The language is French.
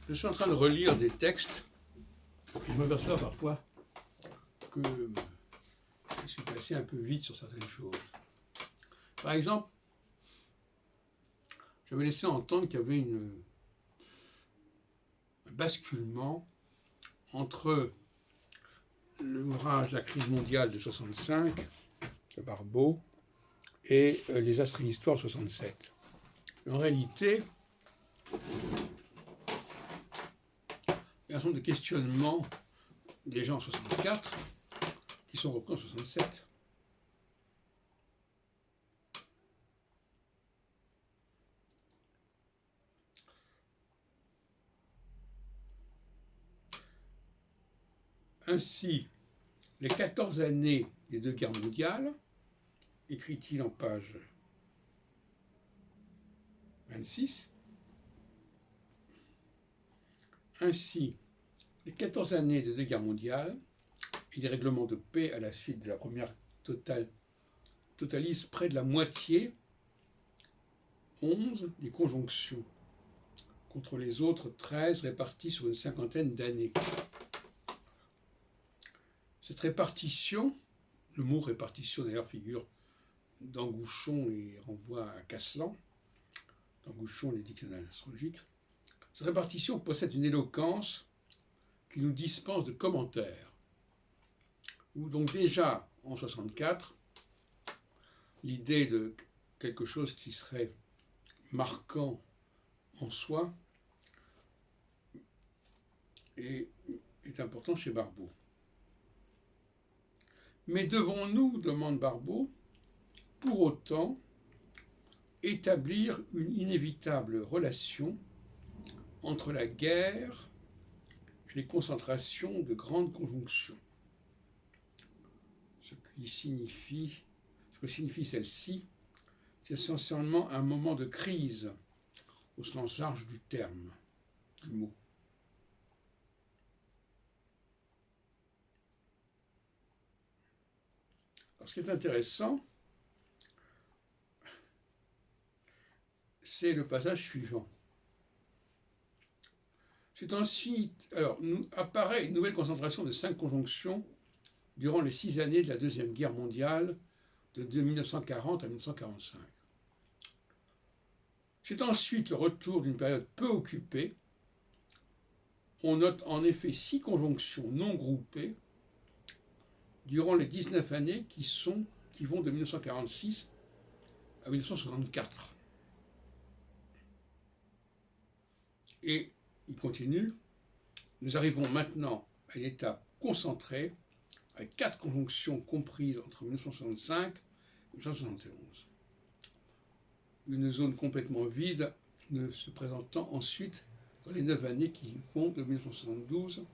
Je suis en train de relire des textes et je m'aperçois parfois que je suis passé un peu vite sur certaines choses. Par exemple, j'avais laissé entendre qu'il y avait un basculement entre l'ouvrage La crise mondiale de 65 de Barbeau et Les astres et l'histoire de 67. En réalité, il y a un certain nombre de questionnements déjà en 64 qui sont repris en 67. Ainsi, les 14 années des deux guerres mondiales, écrit-il en page 26, ainsi, les 14 années des deux guerres mondiales et des règlements de paix à la suite de la première totalisent près de la moitié, 11, des conjonctions, contre les autres 13 réparties sur une cinquantaine d'années. Cette répartition, le mot répartition d'ailleurs figure dans Gouchon et renvoie à Casselan, dans Gouchon les dictionnaires astrologiques, cette répartition possède une éloquence qui nous dispense de commentaires. Où donc déjà en 64, l'idée de quelque chose qui serait marquant en soi est important chez Barbeau. Mais devons-nous, demande Barbeau, pour autant établir une inévitable relation entre la guerre et les concentrations de grandes conjonctions, ce que signifie celle-ci, c'est essentiellement un moment de crise au sens large du terme, du mot. Alors, ce qui est intéressant, c'est le passage suivant. C'est ensuite, alors, apparaît une nouvelle concentration de 5 conjonctions durant les 6 années de la Deuxième Guerre mondiale, de 1940 à 1945. C'est ensuite le retour d'une période peu occupée. On note en effet 6 conjonctions non groupées durant les 19 années qui vont de 1946 à 1964. Et il continue, nous arrivons maintenant à une étape concentrée avec 4 conjonctions comprises entre 1965 et 1971. Une zone complètement vide ne se présentant ensuite dans les 9 années qui vont de 1972